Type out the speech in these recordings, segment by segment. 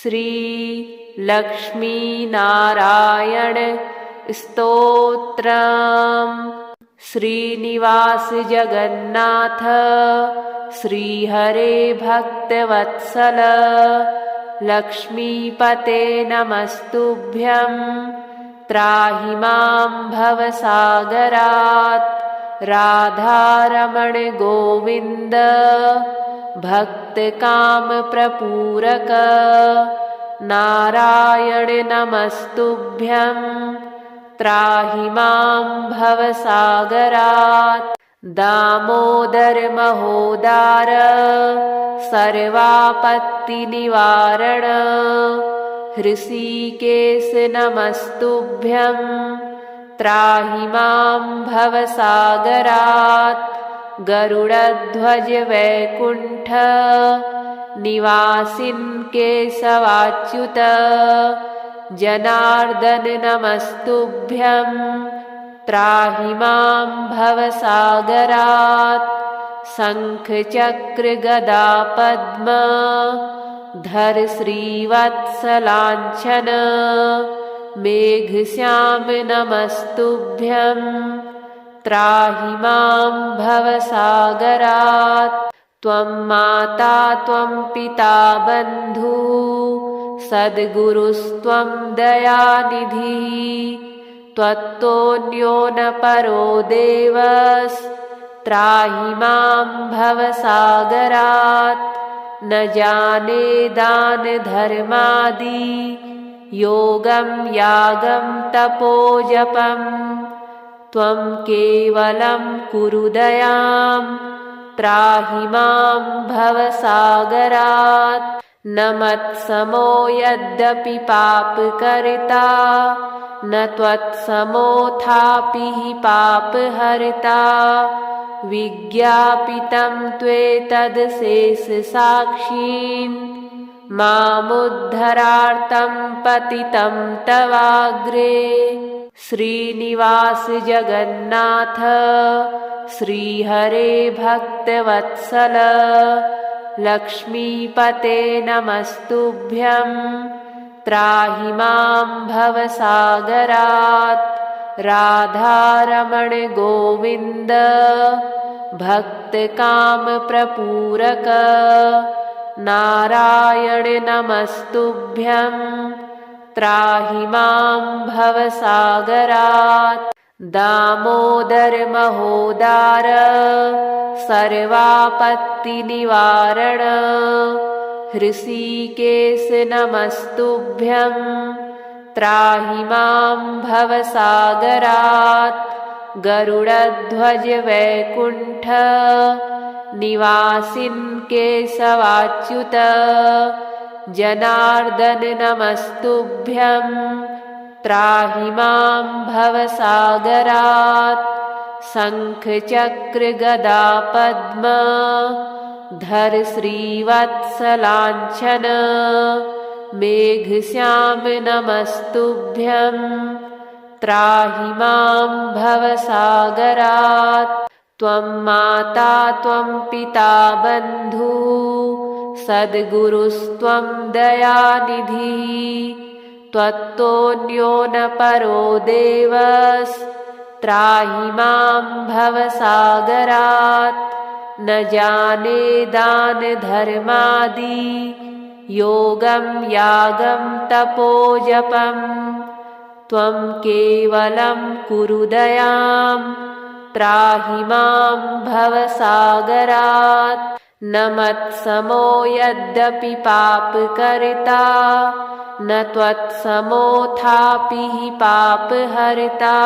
श्री लक्ष्मी नारायण स्तोत्रम्। श्रीनिवास जगन्नाथ श्रीहरे भक्तवत्सल लक्ष्मीपते नमस्तुभ्यं। त्राहि मां भवसागरात् राधारमण गोविन्द भक्तकामप्रपूरक। नारायण नमस्तुभ्यं त्राहि मां भवसागरात्। दामोदर महोदार सर्वापत्तिनिवारण हृषीकेश नमस्तुभ्यं त्राहि मां भवसागरात्। गरुडध्वज वैकुण्ठ निवासिन् केशवाच्युत जनार्दन नमस्तुभ्यं त्राहि मां भवसागरात्। शङ्खचक्र गदा पद्म धर श्रीवत्सलाञ्छन मेघश्याम नमस्तुभ्यं त्राहि मां भवसागरात्। त्वं माता त्वं पिता बन्धु सद्गुरुस्त्वं दयानिधिः। त्वत्तोऽन्यो न परो देवस्त्राहि मां भवसागरात्। न जाने दान धर्मादि योगं यागं तपोजपं। त्वं केवलं कुरु दयां त्राहि मां भवसागरात्। न मत्समो यद्यपि पापकर्ता न त्वत्समोऽथापि हि पापहर्ता। विज्ञापितं त्वेतदशेषसाक्षीन् मामुद्धरार्तं पतितं तवाग्रे। श्रीनिवास जगन्नाथ श्रीहरे भक्तवत्सल लक्ष्मीपते नमस्तुभ्यं त्राहि मां भवसागरात्। राधारमण गोविन्द भक्तकामप्रपूरक। नारायण नमस्तुभ्यं त्राहि मां भवसागरात्। दामोदर महोदार सर्वापत्तिनिवारण हृषीकेश नमस्तुभ्यं त्राहि मां भवसागरात्। गरुडध्वज वैकुण्ठ निवासिन् केशवाच्युत जनार्दन नमस्तुभ्यं त्राहि मां भवसागरात्। शङ्खचक्र गदा पद्म धर श्रीवत्सलाञ्छन मेघश्याम नमस्तुभ्यं त्राहि मां भवसागरात्। त्वं माता त्वं पिता बन्धु सद्गुरुस्त्वं दयानिधिः। त्वत्तोऽन्यो न परो देवस्त्राहि मां भवसागरात्। न जाने दान धर्मादि योगं यागं तपोजपं। त्वं केवलं कुरु दयां त्राहि मां भवसागरात्। न मत्समो यद्यपि पापकर्ता न त्वत्समोऽथापि हि पापहर्ता।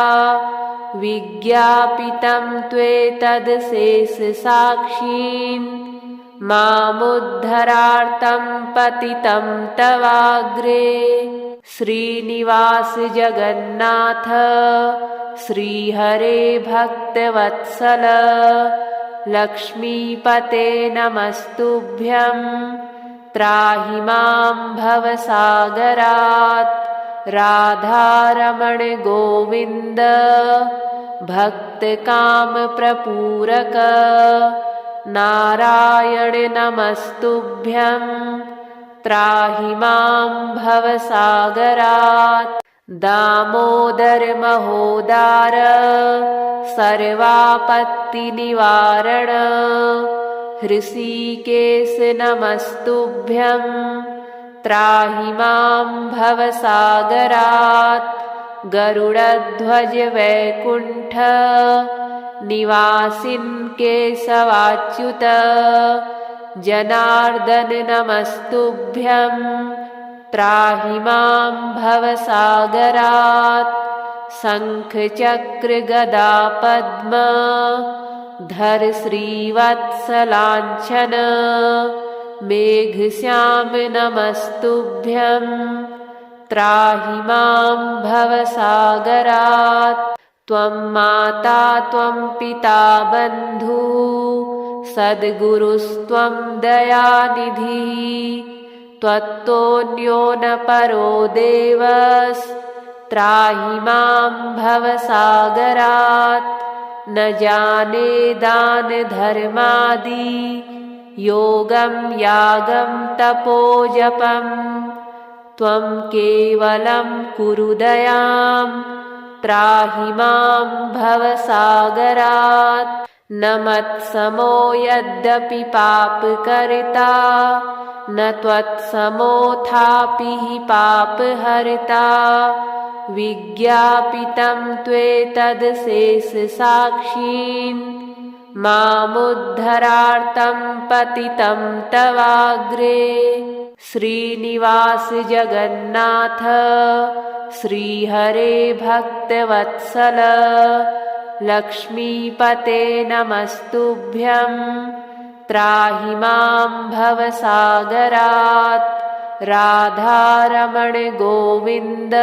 विज्ञापितं त्वेतदशेषसाक्षीन् मामुद्धरार्तं पतितं तवाग्रे। श्रीनिवास जगन्नाथ श्रीहरे भक्तवत्सल लक्ष्मीपते नमस्तुभ्यं त्राहि मां भवसागरात्। राधारमण गोविन्द भक्तकामप्रपूरक। नारायण नमस्तुभ्यं त्राहि मां भवसागरात्। दामोदर महोदार सर्वापत्तिनिवारण हृषीकेश नमस्तुभ्यं त्राहि मां भवसागरात्। गरुडध्वज वैकुण्ठ निवासिन् केशवाच्युत जनार्दन नमस्तुभ्यं त्राहि मां भवसागरात्। शङ्खचक्र गदा पद्म धर श्रीवत्सलाञ्छन मेघश्याम नमस्तुभ्यं त्राहि मां भवसागरात्। त्वं माता त्वं पिता बन्धु सद्गुरुस्त्वं दयानिधिः। त्वत्तोऽन्यो न परो देवस्त्राहि मां भवसागरात्। न जाने दान धर्मादि योगं यागं तपोजपं त्वं केवलं कुरु दयां त्राहि मां भवसागरात्। न मत्समो यद्यपि पापकर्ता न त्वत्समोऽथापि हि पापहर्ता। विज्ञापितं त्वेतदशेषसाक्षीन् मामुद्धरार्तं पतितं तवाग्रे। श्रीनिवास जगन्नाथ श्रीहरे भक्तवत्सल लक्ष्मीपते नमस्तुभ्यं त्राहि मां भवसागरात्। राधारमण गोविन्द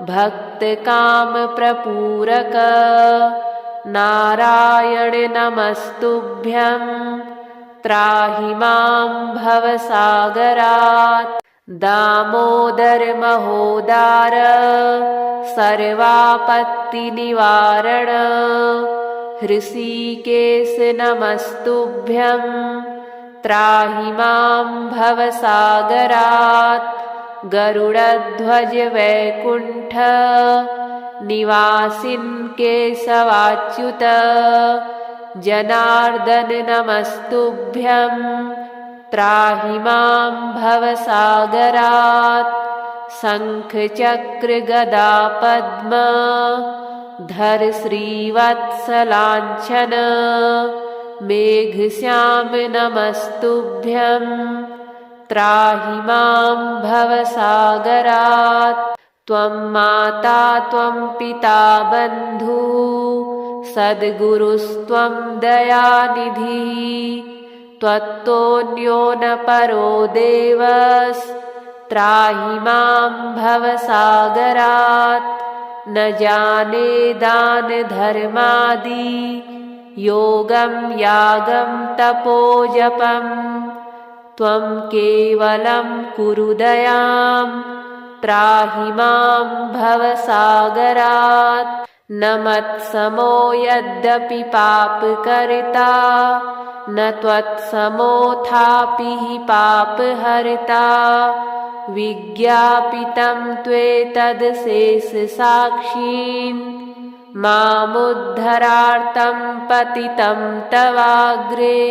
भक्तकामप्रपूरक नारायण नमस्तुभ्यं त्राहि मां भवसागरात्। दामोदर महोदार सर्वापत्तिनिवारण हृषीकेश नमस्तुभ्यं त्राहि मां भवसागरात्। गरुडध्वज वैकुण्ठ निवासिन् केशवाच्युत जनार्दन नमस्तुभ्यं त्राहि मां भवसागरात्। शङ्खचक्र गदा पद्म धर श्रीवत्सलाञ्छन मेघश्याम नमस्तुभ्यं त्राहि मां भवसागरात्। त्वं माता त्वं पिता बन्धु सद्गुरुस्त्वं दयानिधिः। त्वत्तोऽन्यो न परो देवस्त्राहि मां भवसागरात्। न जाने दान धर्मादि योगं यागं तपोजपं त्वं केवलं कुरु दयां त्राहि मां भवसागरात्। न मत्समो यद्यपि पापकर्ता न त्वत्समोऽथापि हि पापहर्ता। विज्ञापितं त्वेतदशेषसाक्षीन् मामुद्धरार्तं पतितं तवाग्रे।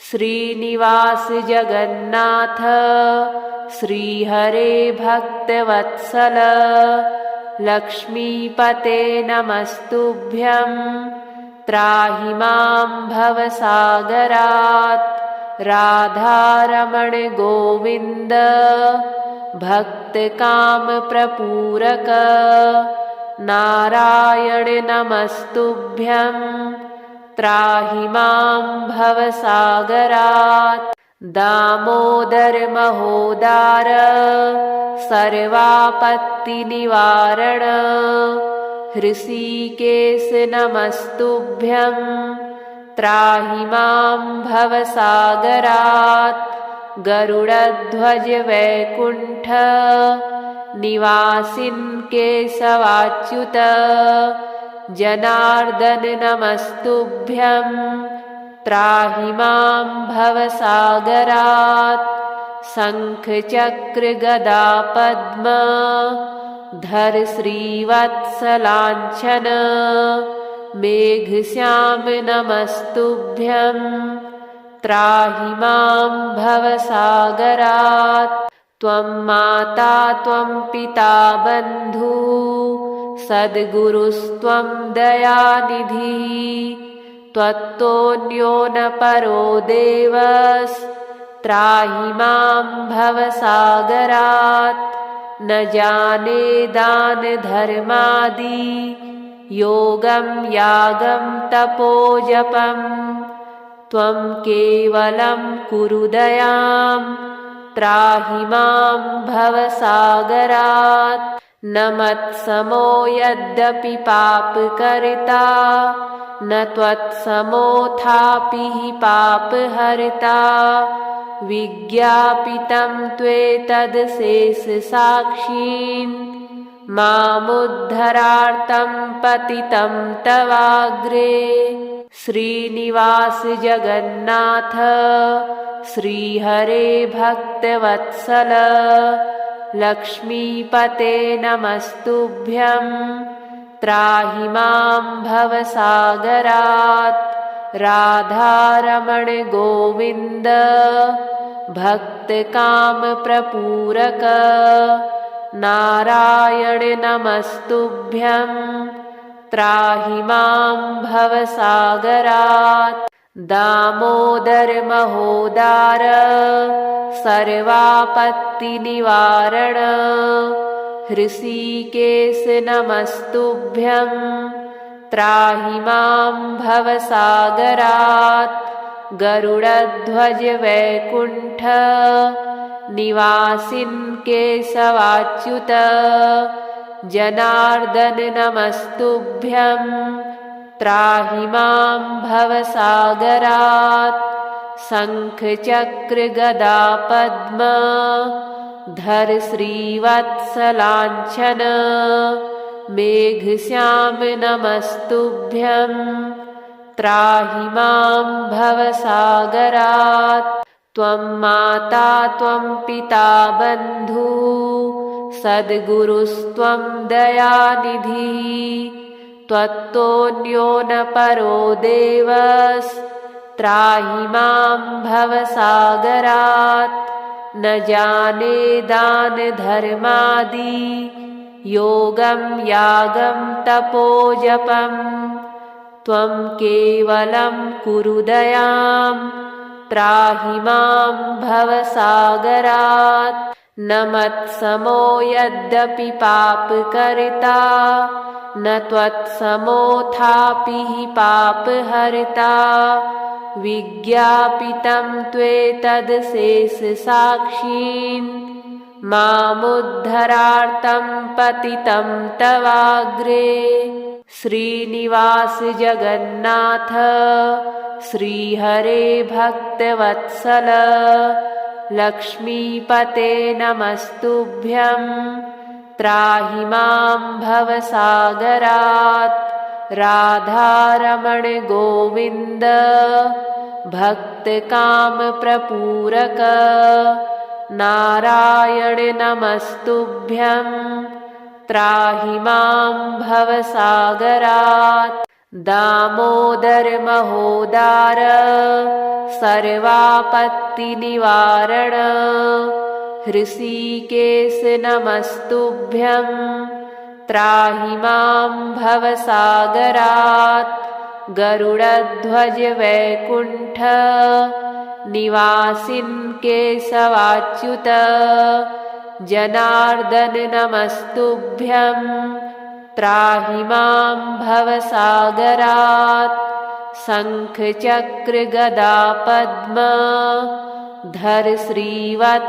श्रीनिवास जगन्नाथ श्रीहरे भक्तवत्सल लक्ष्मीपते नमस्तुभ्यं त्राहि मां भवसागरात्। राधारमण गोविन्द भक्तकामप्रपूरक नारायण नमस्तुभ्यं त्राहि मां भवसागरात्। दामोदर महोदार सर्वापत्तिनिवारण हृषीकेश नमस्तुभ्यं त्राहि मां भवसागरात्। गरुडध्वज वैकुण्ठ निवासिन् केशवाच्युत जनार्दन नमस्तुभ्यं त्राहि मां भवसागरात्। शङ्खचक्रगदा पद्म धर श्रीवत्सलाञ्छन मेघश्याम नमस्तुभ्यं त्राहि मां भवसागरात्। त्वं माता त्वं पिता बन्धु सद्गुरुस्त्वं दयानिधिः त्वत्तोऽन्यो न परो देवस्त्राहि मां भवसागरात्। न जाने दान धर्मादि योगं यागं तपोजपं त्वं केवलं कुरु दयां त्राहि मां भवसागरात्। न मत्समो यद्यपि पापकर्ता न त्वत्समोऽथापि हि पापहर्ता विज्ञापितं त्वेतदशेषसाक्षीन् मामुद्धरार्तं पतितं तवाग्रे। श्रीनिवास जगन्नाथ श्रीहरे भक्तवत्सल लक्ष्मीपते नमस्तुभ्यं त्राहि मां भवसागरात्। राधारमण गोविन्द भक्तकामप्रपूरक नारायण नमस्तुभ्यं त्राहि मां भवसागरात्। दामोदर महोदार सर्वापत्तिनिवारण हृषीकेश नमस्तुभ्यं त्राहि मां भवसागरात्। गरुडध्वज वैकुण्ठ निवासिन् केशवाच्युत जनार्दन नमस्तुभ्यं त्राहि मां भवसागरात्। शङ्खचक्रगदा पद्म धर श्रीवत्सलाञ्छन मेघश्याम नमस्तुभ्यं त्राहि मां भवसागरात्। त्वं माता त्वं पिता बन्धु सद्गुरुस्त्वं दयानिधिः त्वत्तोऽन्यो न परो देवस्त्राहि मां भवसागरात्। न जाने दान धर्मादि योगं यागं तपोजपं त्वं केवलं कुरु दयां त्राहि मां भवसागरात्। न मत्समो यद्यपि पापकर्ता न त्वत्समोऽथापि हि पापहर्ता विज्ञापितं त्वेतदशेषसाक्षीन् मामुद्धरार्तं पतितं तवाग्रे। श्रीनिवास जगन्नाथ श्रीहरे भक्तवत्सल लक्ष्मीपते नमस्तुभ्यं त्राहि मां भवसागरात्। राधारमण गोविन्द भक्तकामप्रपूरक नारायण नमस्तुभ्यं त्राहि मां भवसागरात्। दामोदर महोदार सर्वापत्तिनिवारण हृषीकेश नमस्तुभ्यं त्राहि मां भवसागरात्। गरुडध्वज वैकुण्ठ निवासिन् केशवाच्युत जनार्दन नमस्तुभ्यं त्राहि मां भवसागरात्। शङ्खचक्रगदा पद्म धर श्रीवत्सलाञ्छन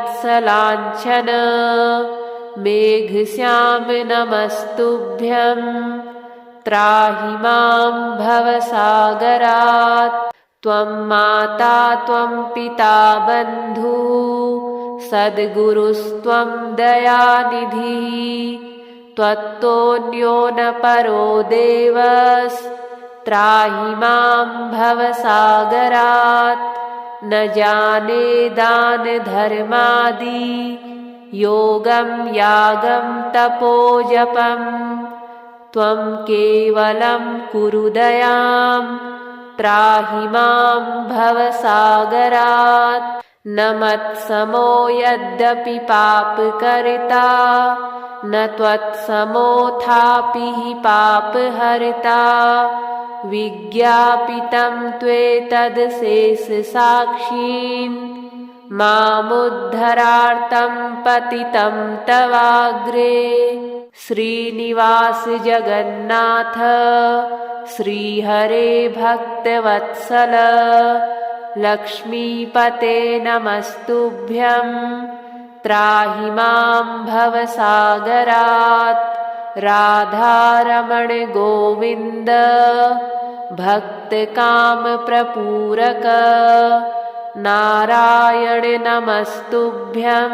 मेघश्याम नमस्तुभ्यं त्राहि मां भवसागरात्। त्वं माता त्वं पिता बन्धु सद्गुरुस्त्वं दयानिधिः त्वत्तोऽन्यो न परो देवस्त्राहि मां भवसागरात्। न जाने दान धर्मादि योगं यागं तपोजपं त्वं केवलं कुरु दयां त्राहि मां भवसागरात् न मत्समो यद्यपि पापकर्ता न त्वत्समोऽथापि हि पापहर्ता विज्ञापितं त्वेतदशेषसाक्षीन् मामुद्धरार्तं पतितं तवाग्रे श्रीनिवास जगन्नाथ श्रीहरे भक्तवत्सल लक्ष्मीपते नमस्तुभ्यं त्राहि मां भवसागरात् राधारमण गोविन्द भक्तकामप्रपूरक नारायण नमस्तुभ्यं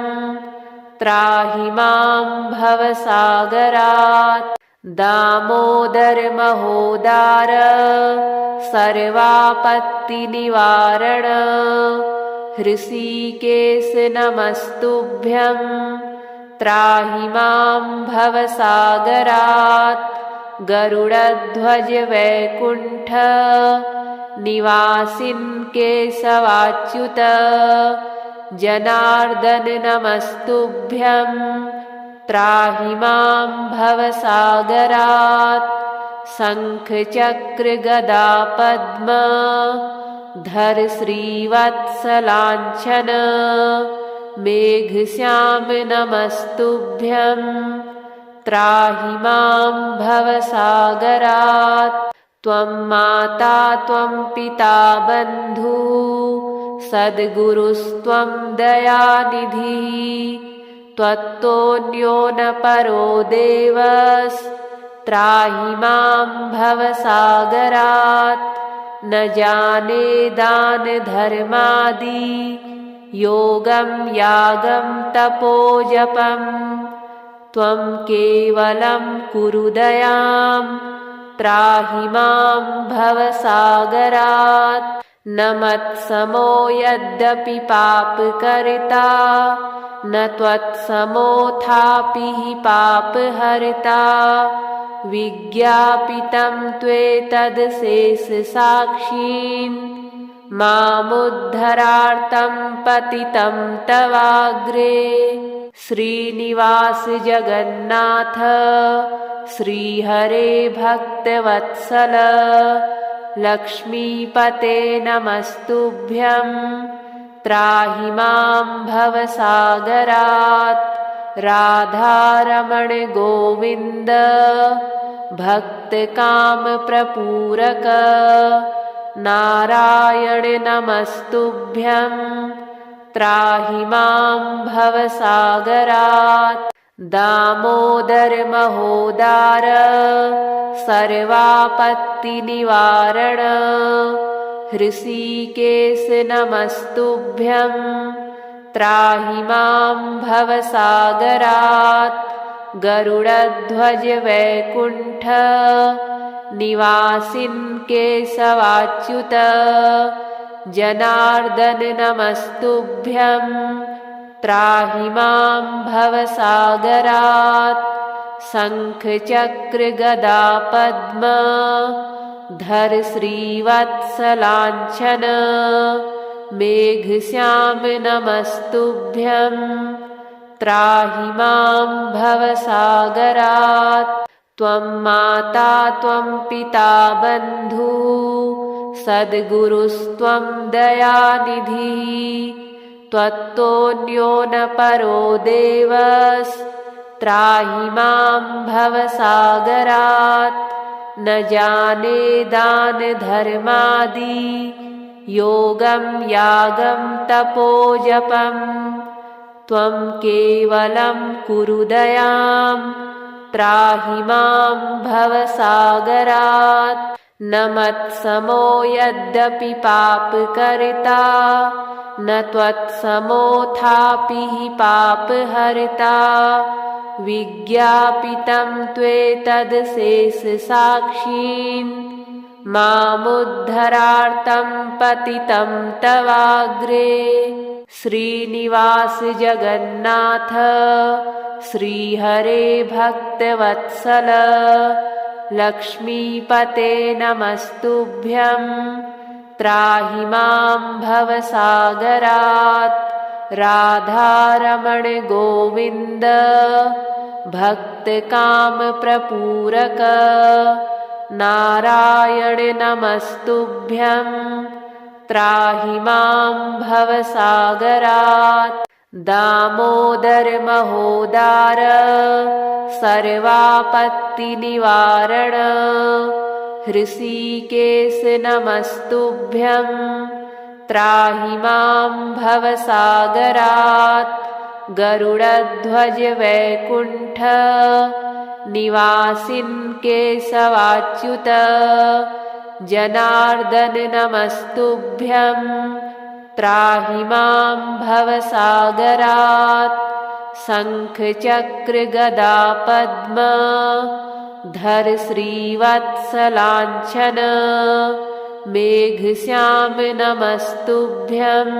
त्राहि मां भवसागरात् दामोदर महोदार सर्वापत्तिनिवारण हृषीकेश नमस्तुभ्यं त्राहि मां भवसागरात् गरुडध्वज वैकुण्ठ निवासिन् केशवाच्युत जनार्दन नमस्तुभ्यं त्राहि मां भवसागरात् शङ्खचक्रगदा पद्म धर श्रीवत्सलाञ्छन मेघश्याम नमस्तुभ्यं त्राहि मां भवसागरात् त्वं माता त्वं पिता बन्धु सद्गुरुस्त्वं दयानिधिः त्वत्तोऽन्यो न परो देवस्त्राहि मां भवसागरात् न जाने दान धर्मादि योगं यागं तपोजपं त्वं केवलं कुरु दयां त्राहि मां भवसागरात् न मत्समो यद्यपि पापकर्ता न त्वत्समोऽथापि हि पापहर्ता विज्ञापितं त्वेतदशेषसाक्षीन् मामुद्धरार्तं पतितं तवाग्रे श्रीनिवास जगन्नाथ श्रीहरे भक्तवत्सल लक्ष्मीपते नमस्तुभ्यं त्राहि मां भवसागरात् राधारमण गोविन्द भक्तकामप्रपूरक नारायण नमस्तुभ्यं त्राहि मां भवसागरात् दामोदर महोदार सर्वापत्तिनिवारण हृषीकेश नमस्तुभ्यं त्राहि मां भवसागरात् गरुडध्वज वैकुण्ठ निवासिन् केशवाच्युत जनार्दन नमस्तुभ्यं त्राहि मां भवसागरात् शङ्खचक्रगदा पद्म धर श्रीवत्सलाञ्छन मेघश्याम नमस्तुभ्यं त्राहि मां भवसागरात् त्वं माता त्वं पिता बन्धु सद्गुरुस्त्वं दयानिधिः त्वत्तोऽन्यो न परो देवस्त्राहि मां भवसागरात् न जाने दान धर्मादि योगं यागं तपोजपं त्वं केवलं कुरु दयां त्राहि मां भवसागरात् न मत्समो यद्यपि पापकर्ता न त्वत्समोऽथापि हि पापहर्ता विज्ञापितं त्वेतदशेषसाक्षीन् मामुद्धरार्तं पतितं तवाग्रे। श्रीनिवास जगन्नाथ श्रीहरे भक्तवत्सल लक्ष्मीपते नमस्तुभ्यं। त्राहि मां भवसागरात्। राधारमण गोविन्द भक्तकामप्रपूरक। नारायण नमस्तुभ्यं। त्राहि मां भवसागरात्। दामोदर महोदार सर्वापत्तिनिवारण। हृषीकेश नमस्तुभ्यं। त्राहि मां भवसागरात्। गरुडध्वज वैकुण्ठ निवासिन् केशवाच्युत। जनार्दन नमस्तुभ्यं। त्राहि मां भवसागरात्। शङ्खचक्र गदा पद्म धर श्रीवत्सलाञ्छन। मेघश्याम नमस्तुभ्यं।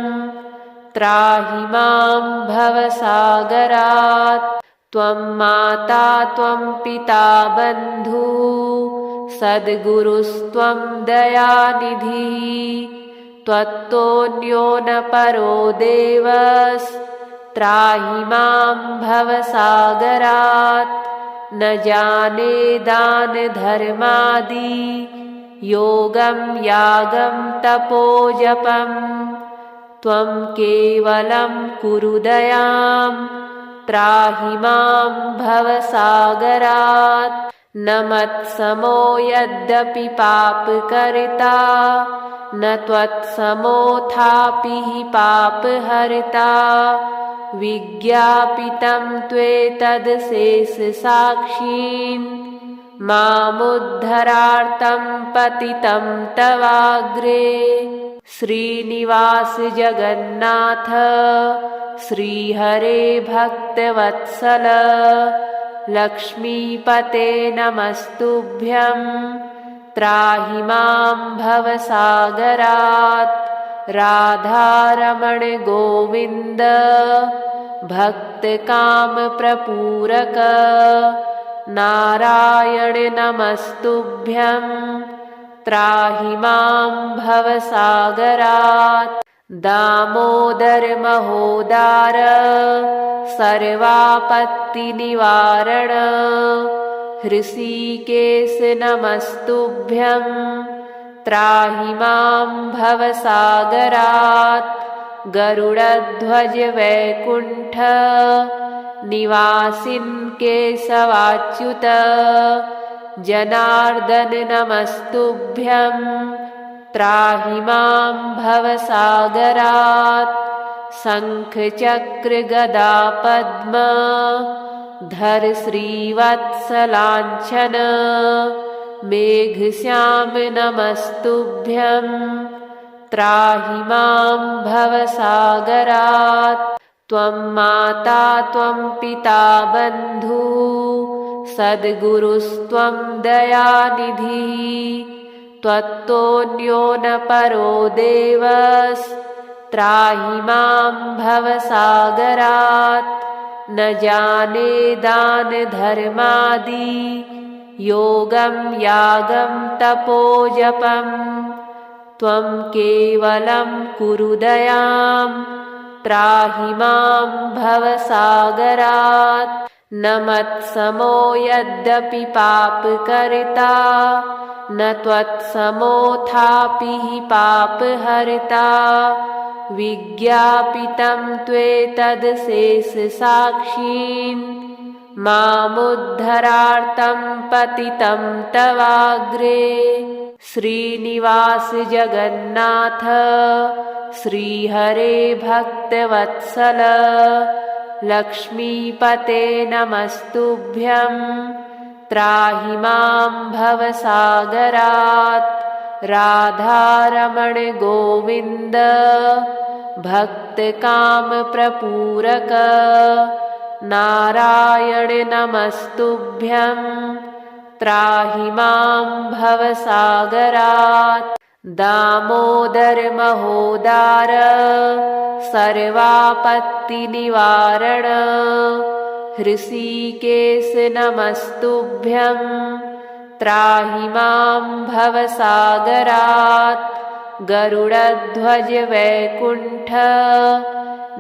त्राहि मां भवसागरात्। त्वं माता त्वं पिता बन्धु सद्गुरुस्त्वं दयानिधिः। त्वत्तोऽन्यो न परो देवस्। त्राहि मां भवसागरात्। न जाने दान धर्मादि योगं यागं तपोजपम्। त्वं केवलं कुरु दयां। त्राहि मां भवसागरात्। न मत्समो यद्यपि पापकर्ता न त्वत्समोऽथापि हि पापहर्ता। विज्ञापितं त्वेतदशेषसाक्षीन्। मामुद्धरार्तं पतितं तवाग्रे। श्रीनिवास जगन्नाथ श्रीहरे भक्तवत्सल लक्ष्मीपते नमस्तुभ्यं। त्राहि मां भवसागरात्। राधारमण गोविन्द भक्तकामप्रपूरक। नारायण नमस्तुभ्यं। त्राहि मां भवसागरात्। दामोदर महोदार सर्वापत्तिनिवारण। हृषीकेश नमस्तुभ्यं। त्राहि मां भवसागरात्। गरुडध्वज वैकुण्ठ निवासिन् केशवाच्युत। जनार्दन नमस्तुभ्यं। त्राहि मां भवसागरात्। शङ्खचक्र गदा पद्म धर श्रीवत्सलाञ्छन। मेघश्याम नमस्तुभ्यं। त्राहि मां भवसागरात्। त्वं माता त्वं पिता बन्धु सद्गुरुस्त्वं दयानिधिः। त्वत्तोऽन्यो न परो देवस्। त्राहि मां भवसागरात्। न जाने दान धर्मादि योगं यागं तपोजपम्। त्वं केवलं कुरु दयां। त्राहि मां भवसागरात्। न मत्समो यद्यपि पापकर्ता न त्वत्समोऽथापि हि पापहर्ता। विज्ञापितं त्वेतदशेषसाक्षीन्। मामुद्धरार्तं पतितं तवाग्रे। श्रीनिवास जगन्नाथ श्रीहरे भक्तवत्सल लक्ष्मीपते नमस्तुभ्यं। त्राहि मां भवसागरात्। राधारमण गोविन्द भक्तकामप्रपूरक। नारायण नमस्तुभ्यं। त्राहि मां भवसागरात्। दामोदर महोदार सर्वापत्तिनिवारण हृषीकेश नमस्तुभ्यं त्राहि मां भवसागरात्। गरुडध्वज वैकुण्ठ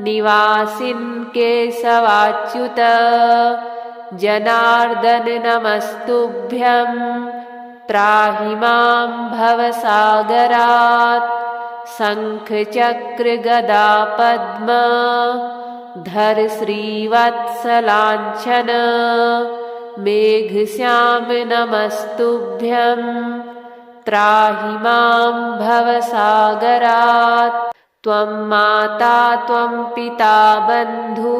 निवासिन् केशवाच्युत जनार्दन नमस्तुभ्यं त्राहि मां भवसागरात्। शङ्खचक्र गदा पद्म धर श्रीवत्सलाञ्छन मेघश्याम नमस्तुभ्यं त्राहि मां भवसागरात्। त्वं माता त्वं पिता बन्धु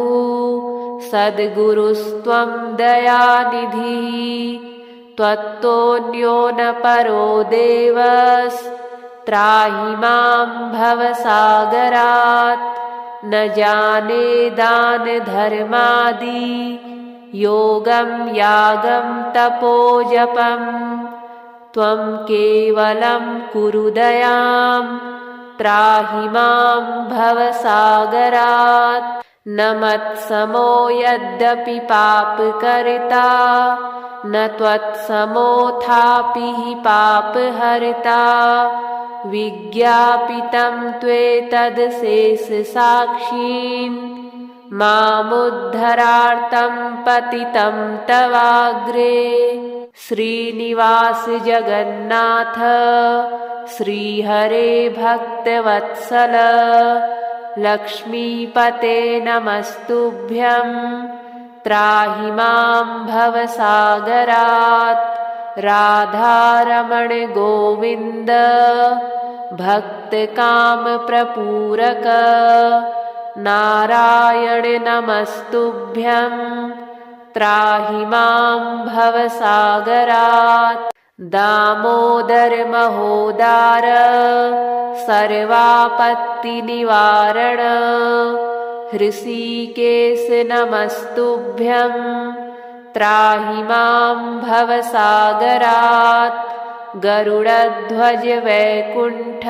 सद्गुरुस्त्वं दयानिधिः त्वत्तोऽन्यो न परो देवस्त्राहि मां भवसागरात्। न जाने दान धर्मादि योगं यागं तपोजपं त्वं केवलं कुरु दयां त्राहि मां भवसागरात्। न मत्समो यद्यपि पापकर्ता न त्वत्समोऽथापि हि पापहर्ता विज्ञापितं त्वेतदशेषसाक्षीन् मामुद्धरार्तं पतितं तवाग्रे। श्रीनिवास जगन्नाथ श्रीहरे भक्तवत्सल लक्ष्मीपते नमस्तुभ्यं त्राहि मां भवसागरात्। राधारमण गोविन्द भक्तकामप्रपूरक नारायण नमस्तुभ्यं त्राहि मां भवसागरात्। दामोदर महोदार सर्वापत्तिनिवारण हृषीकेश नमस्तुभ्यं त्राहि मां भवसागरात्। गरुडध्वज वैकुण्ठ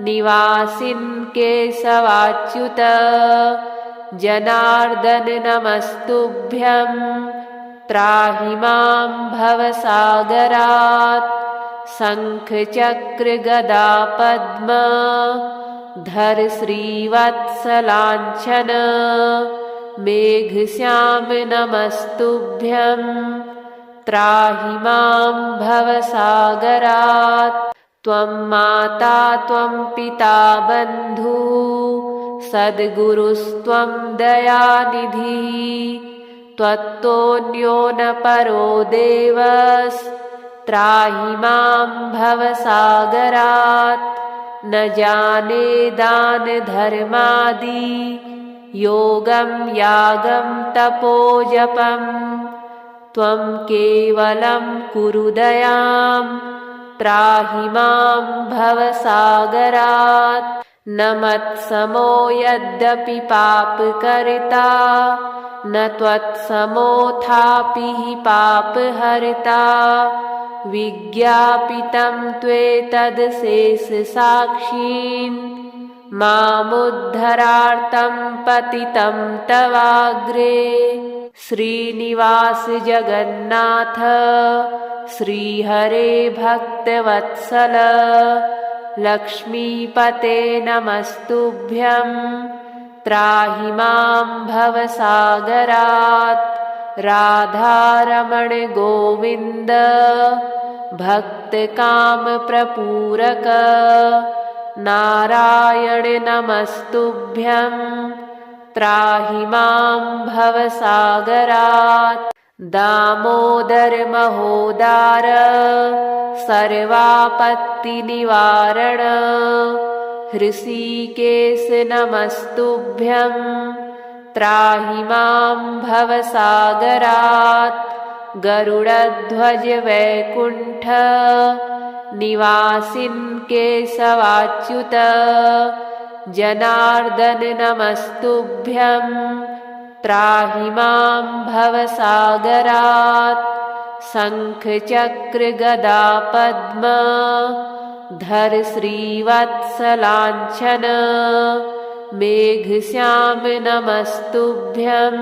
निवासिन् केशवाच्युत जनार्दन नमस्तुभ्यं त्राहि मां भवसागरात्। शङ्खचक्र गदा पद्म धर श्रीवत्सलाञ्छन मेघश्याम नमस्तुभ्यं त्राहि मां भवसागरात्। त्वं माता त्वं पिता बन्धु सद्गुरुस्त्वं दयानिधिः त्वत्तोऽन्यो न परो देवस्त्राहि मां भवसागरात्। न जाने दान धर्मादि योगं यागं तपोजपं त्वं केवलं कुरु दयां त्राहि मां भवसागरात्। न मत्समो यद्यपि पापकर्ता न त्वत्समोऽथापि हि पापहर्ता विज्ञापितं त्वेतदशेषसाक्षीन् मामुद्धरार्तं पतितं तवाग्रे। श्रीनिवास जगन्नाथ श्रीहरे भक्तवत्सल लक्ष्मीपते नमस्तुभ्यं त्राहि मां भवसागरात्। राधारमण गोविन्द भक्तकामप्रपूरक नारायण नमस्तुभ्यं त्राहि मां भवसागरात्। दामोदर महोदार सर्वापत्तिनिवारण हृषीकेश नमस्तुभ्यं त्राहि मां भवसागरात्। गरुडध्वज वैकुण्ठ निवासिन् केशवाच्युत जनार्दन नमस्तुभ्यं त्राहि मां भवसागरात्। शङ्खचक्रगदा पद्म धर श्रीवत्सलाञ्छन मेघश्याम नमस्तुभ्यं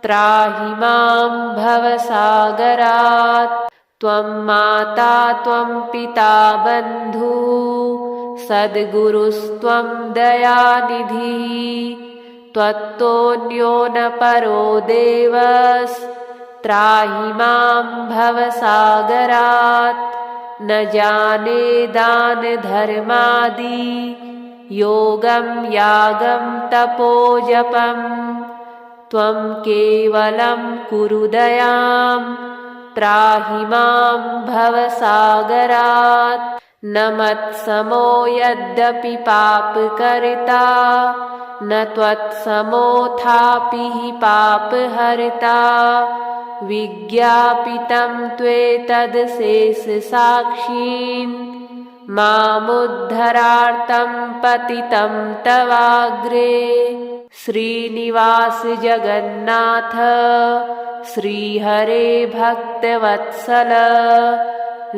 त्राहि मां भवसागरात्। त्वं माता त्वं पिता बन्धु सद्गुरुस्त्वं दयानिधिः त्वत्तोऽन्यो न परो देवस्त्राहि मां भवसागरात्। न जाने दान धर्मादि योगं यागं तपोजपं त्वं केवलं कुरु दयां त्राहि मां भवसागरात्। न मत्समो यद्यपि पापकर्ता न त्वत्समोऽथापि हि पापहर्ता विज्ञापितं त्वेतदशेषसाक्षीन् मामुद्धरार्तं पतितं तवाग्रे। श्रीनिवास जगन्नाथ श्रीहरे भक्तवत्सल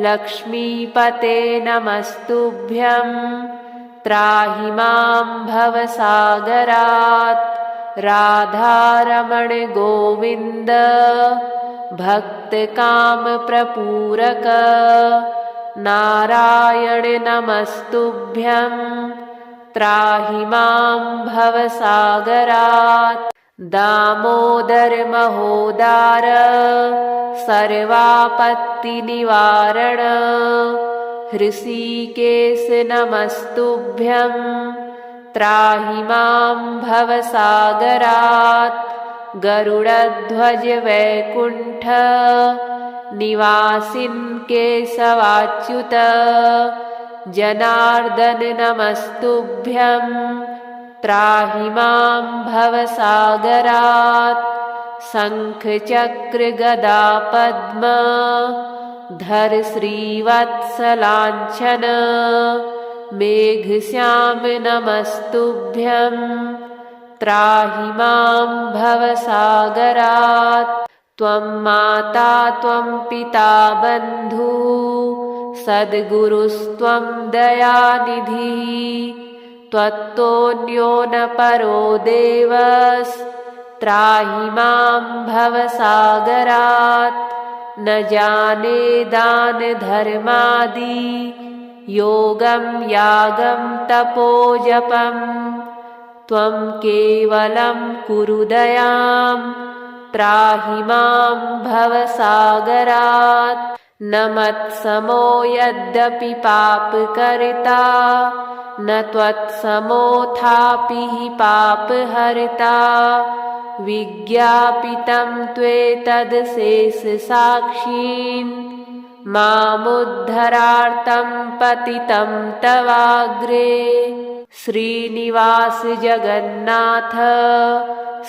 लक्ष्मीपते नमस्तुभ्यं त्राहि मां भवसागरात्। राधारमण गोविन्द भक्तकामप्रपूरक नारायण नमस्तुभ्यं त्राहि मां भवसागरात्। दामोदर महोदार सर्वापत्तिनिवारण हृषीकेश नमस्तुभ्यं त्राहि मां भवसागरात्। गरुडध्वज वैकुण्ठ निवासिन् केशवाच्युत जनार्दन नमस्तुभ्यं त्राहि मां भवसागरात्। शङ्खचक्रगदा पद्म धर श्रीवत्सलाञ्छन मेघश्याम नमस्तुभ्यं त्राहि मां भवसागरात्। त्वं माता त्वं पिता बन्धु सद्गुरुस्त्वं दयानिधिः त्वत्तोऽन्यो न परो देवस्त्राहि मां भवसागरात्। न जाने दान धर्मादि योगं यागं तपोजपं त्वं केवलं कुरु दयां त्राहि मां भवसागरात्। न मत्समो यद्यपि पापकर्ता न त्वत्समोऽथापि हि पापहर्ता विज्ञापितं त्वेतदशेषसाक्षीन् मामुद्धरार्तं पतितं तवाग्रे। श्रीनिवास जगन्नाथ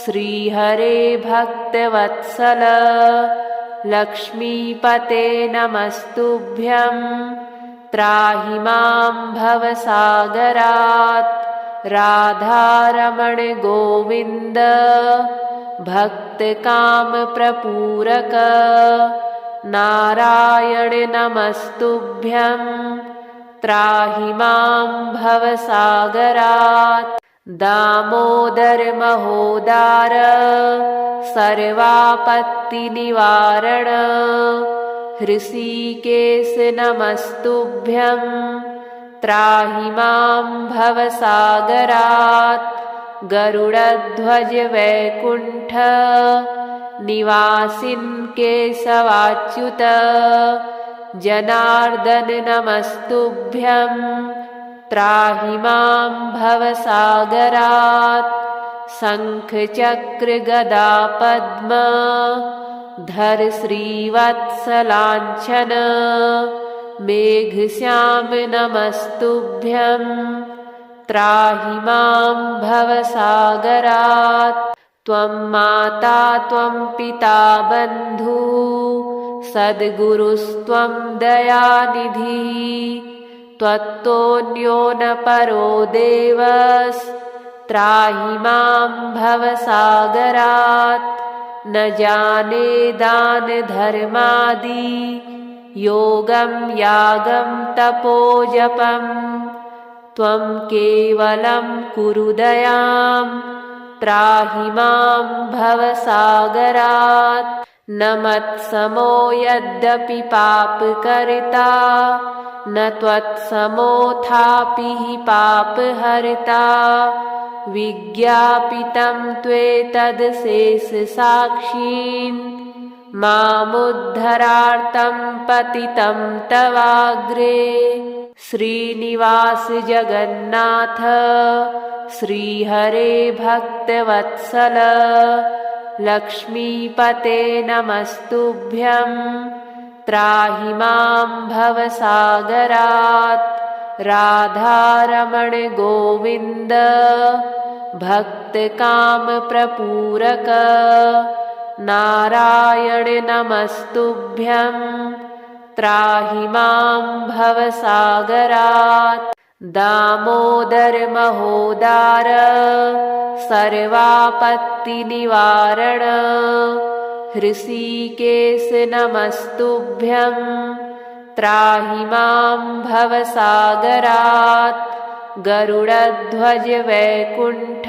श्रीहरे भक्तवत्सल लक्ष्मीपते नमस्तुभ्यं त्राहि मां भवसागरात्। राधारमण गोविन्द भक्तकामप्रपूरक नारायण नमस्तुभ्यं त्राहि मां भवसागरात्। दामोदर महोदार सर्वापत्तिनिवारण हृषीकेश नमस्तुभ्यं त्राहि मां भवसागरात्। गरुडध्वज वैकुण्ठ निवासिन् केशवाच्युत जनार्दन नमस्तुभ्यं त्राहि मां भवसागरात्। शङ्खचक्रगदा पद्म धर श्रीवत्सलाञ्छन मेघश्याम नमस्तुभ्यं त्राहि मां भवसागरात्। त्वं माता त्वं पिता बन्धु सद्गुरुस्त्वं दयानिधिः त्वत्तोऽन्यो न परो देवस्त्राहि मां भवसागरात्। न जाने दान धर्मादि योगं यागं तपो जपं त्वं केवलं कुरु दयां त्राहि मां भवसागरात्। न मत्समो यद्यपि पापकर्ता न त्वत्समोऽथापि हि पापहर्ता विज्ञापितं त्वेतदशेषसाक्षीन् मामुद्धरार्तं पतितं तवाग्रे। श्रीनिवास जगन्नाथ श्रीहरे भक्तवत्सल लक्ष्मीपते नमस्तुभ्यं त्राहि मां भवसागरात्। राधारमण गोविन्द भक्तकामप्रपूरक नारायण नमस्तुभ्यं त्राहि मां भवसागरात्। दामोदर महोदार सर्वापत्तिनिवारण हृषीकेश नमस्तुभ्यं त्राहि मां भवसागरात्। गरुडध्वज वैकुण्ठ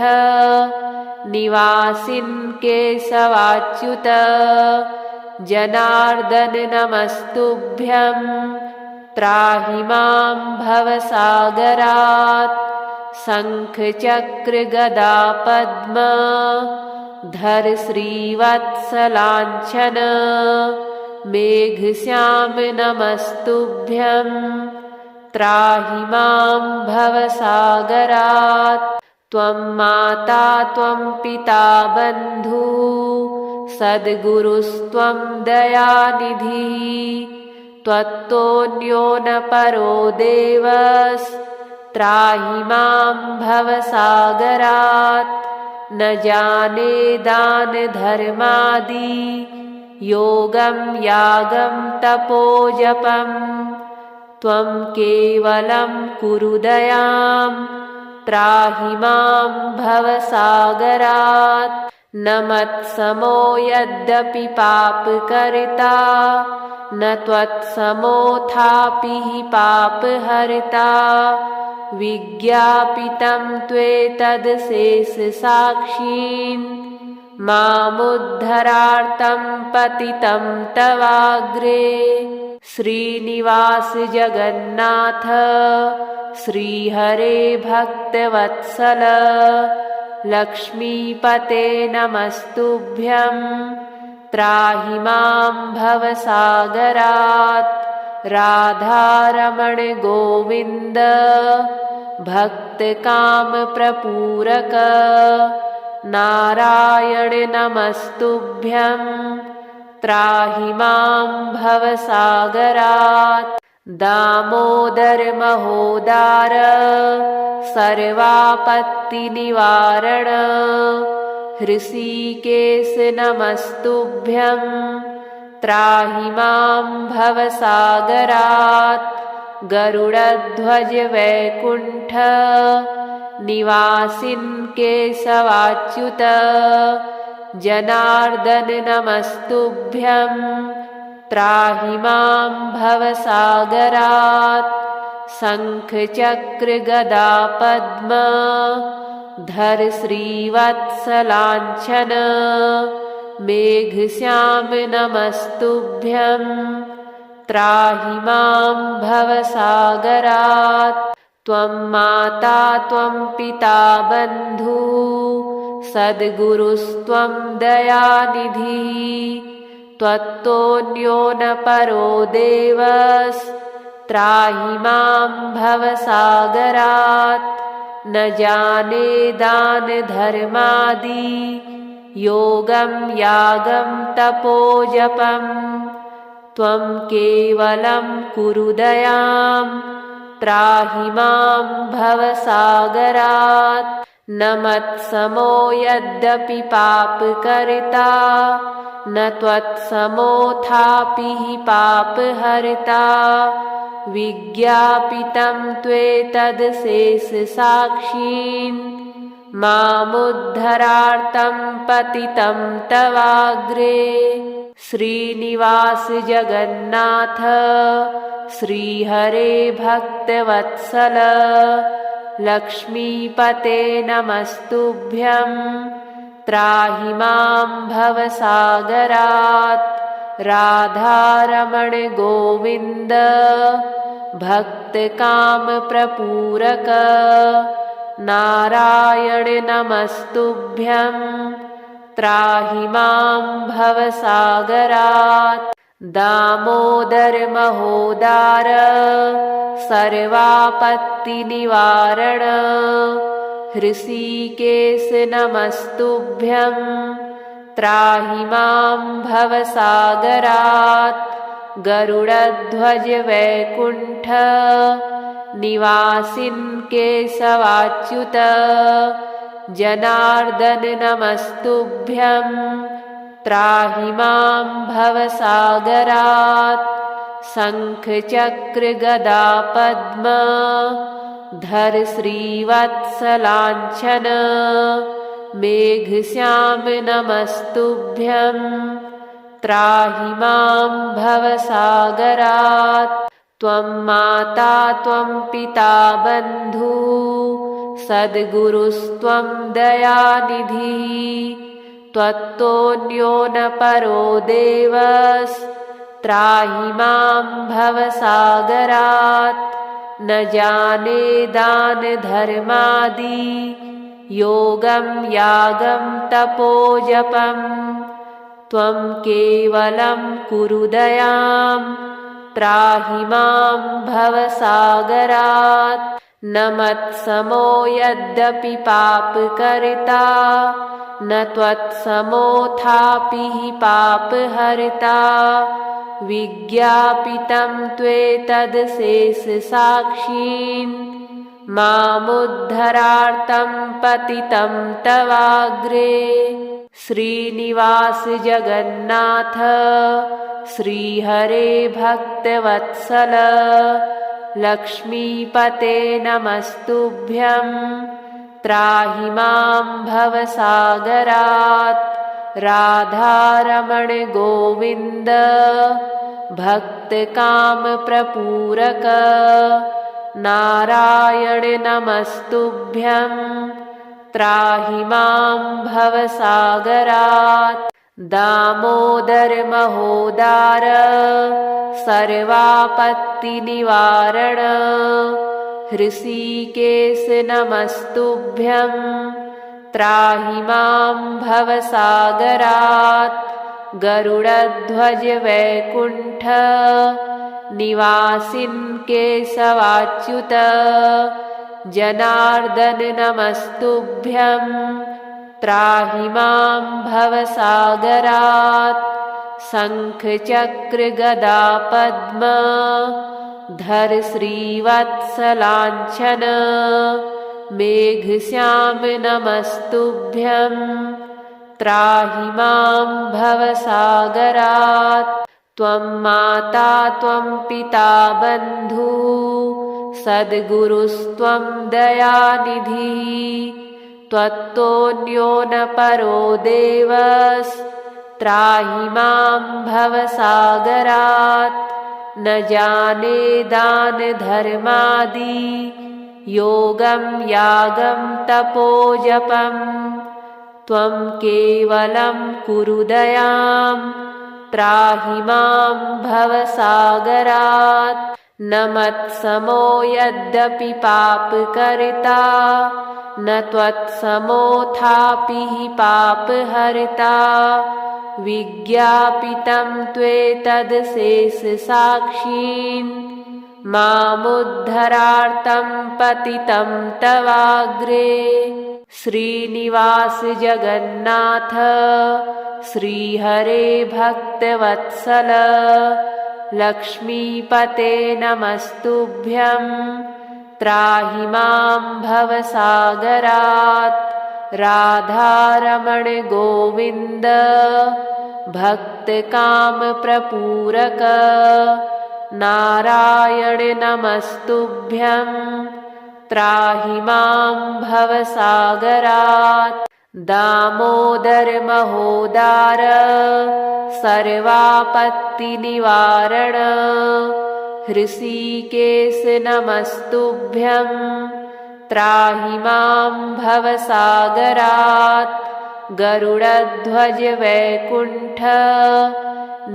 निवासिन् केशवाच्युत जनार्दन नमस्तुभ्यं त्राहि मां भवसागरात्। शङ्खचक्र गदा पद्म धर श्रीवत्सलाञ्छन मेघश्याम नमस्तुभ्यं त्राहि मां भवसागरात्। त्वं माता त्वं पिता बन्धु सद्गुरुस्त्वं दयानिधिः त्वत्तोऽन्यो न परो देवस्त्राहि मां भवसागरात्। न जाने दान धर्मादि योगं यागं तपो जपं त्वं केवलं कुरु दयां त्राहि मां भवसागरात्। न मत्समो यद्यपि पापकर्ता न त्वत्समोऽथापि हि पापहर्ता विज्ञापितं त्वेतदशेषसाक्षीन् मामुद्धरार्तं पतितं तवाग्रे। श्रीनिवास जगन्नाथ श्रीहरे भक्तवत्सल लक्ष्मीपते नमस्तुभ्यं त्राहि मां भवसागरात्। राधारमण गोविन्द भक्तकामप्रपूरक नारायण नमस्तुभ्यं त्राहि मां भवसागरात्। दामोदर महोदार सर्वापत्तिनिवारण हृषीकेश नमस्तुभ्यं त्राहि मां भवसागरात्। गरुडध्वज वैकुण्ठ निवासिन् केशवाच्युत जनार्दन नमस्तुभ्यं त्राहि मां भवसागरात्। शङ्खचक्र गदा पद्म धर श्रीवत्सलाञ्छन मेघश्याम नमस्तुभ्यं त्राहि मां भवसागरात्। त्वं माता त्वं पिता बन्धु सद्गुरुस्त्वं दयानिधिः त्वत्तोऽन्यो न परो देवस्त्राहि मां भवसागरात्। न जाने दान धर्मादि योगं यागं तपो जपं त्वं केवलं कुरु दयां त्राहि मां भवसागरात्। न मत्समो यद्यपि पापकर्ता न त्वत्समोऽथापि हि पापहर्ता विज्ञापितं त्वेतदशेषसाक्षीन् मामुद्धरार्तं पतितं तवाग्रे। श्रीनिवास जगन्नाथ श्रीहरे भक्तवत्सल लक्ष्मीपते नमस्तुभ्यं। त्राहि मां भवसागरात्। राधारमण गोविन्द भक्तकामप्रपूरक। नारायण नमस्तुभ्यं। त्राहि मां भवसागरात्। दामोदर महोदार सर्वापत्तिनिवारण। हृषीकेश नमस्तुभ्यं। त्राहि मां भवसागरात्। गरुडध्वज वैकुण्ठ निवासिन् केशवाच्युत। जनार्दन नमस्तुभ्यं। त्राहि मां भवसागरात्। शङ्खचक्र गदा पद्म धर श्रीवत्सलाञ्छन। मेघश्याम नमस्तुभ्यं। त्राहि मां भवसागरात्। त्वं माता त्वं पिता बन्धु सद्गुरुस्त्वं दयानिधिः। त्वत्तोऽन्यो न परो देवस्त्राहि मां भवसागरात्। न जाने दान धर्मादि योगं यागं तपोजपं। त्वं केवलं कुरु दयां। त्राहि मां भवसागरात्। न मत्समो यद्यपि पापकर्ता न त्वत्समोऽथापि हि पापहर्ता। विज्ञापितं त्वेतदशेषसाक्षीन्। मामुद्धरार्तं पतितं तवाग्रे। श्रीनिवास जगन्नाथ श्रीहरे भक्तवत्सल लक्ष्मीपते नमस्तुभ्यं। त्राहि मां भवसागरात्। राधारमण गोविन्द भक्तकामप्रपूरक। नारायण नमस्तुभ्यं। त्राहि मां भवसागरात्। दामोदर महोदार सर्वापत्तिनिवारण। हृषीकेश नमस्तुभ्यं। त्राहि मां भवसागरात्। गरुडध्वज वैकुण्ठ निवासिन् केशवाच्युत। जनार्दन नमस्तुभ्यं। त्राहि मां भवसागरात्। शङ्खचक्र गदा पद्म धर श्रीवत्सलाञ्छन। मेघश्याम नमस्तुभ्यं। त्राहि मां भवसागरात्। त्वं माता त्वं पिता बन्धु सद्गुरुस्त्वं दयानिधिः। त्वत्तोऽन्यो न परो देवस्त्राहि मां भवसागरात्। न जाने दान धर्मादि योगं यागं तपोजपं। त्वं केवलं कुरु दयां। त्राहि मां भवसागरात्। न मत्समो यद्यपि पापकर्ता न त्वत्समोऽथापि हि पापहर्ता। विज्ञापितं त्वेतदशेषसाक्षीन्। मामुद्धरार्तं पतितं तवाग्रे। श्रीनिवास जगन्नाथ श्रीहरे भक्तवत्सल लक्ष्मीपते नमस्तुभ्यं। त्राहि मां भवसागरात्। राधारमण गोविन्द भक्तकामप्रपूरक। नारायण नमस्तुभ्यं। त्राहि मां भवसागरात्। दामोदर महोदार सर्वापत्तिनिवारण हृषीकेश नमस्तुभ्यं त्राहि मां भवसागरात्। गरुडध्वज वैकुण्ठ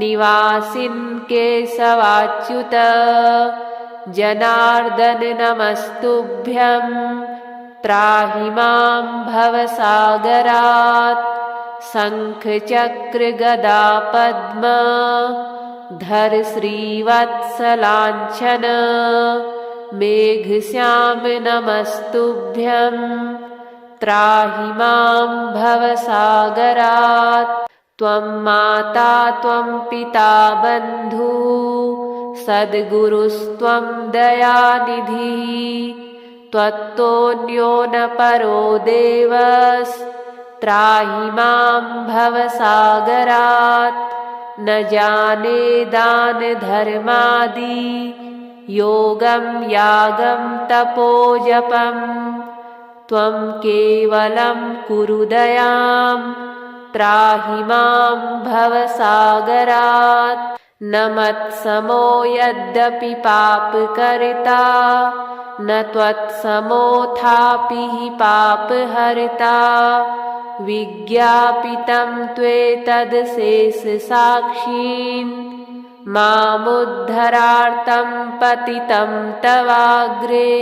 निवासिन् केशवाच्युत जनार्दन नमस्तुभ्यं त्राहि मां भवसागरात्। शङ्खचक्र गदा पद्म धर श्रीवत्सलाञ्छन मेघश्याम नमस्तुभ्यं त्राहि मां भवसागरात्। त्वं माता त्वं पिता बन्धु सद्गुरुस्त्वं दयानिधिः त्वत्तोऽन्यो न परो देवस्त्राहि मां भवसागरात्। न जाने दान धर्मादि योगं यागं तपोजपं त्वं केवलं कुरु दयां त्राहि मां भवसागरात्। न मत्समो यद्यपि पापकर्ता न त्वत्समोऽथापि हि पापहर्ता। विज्ञापितं त्वेतदशेषसाक्षीन् मामुद्धरार्थं पतितं तवाग्रे।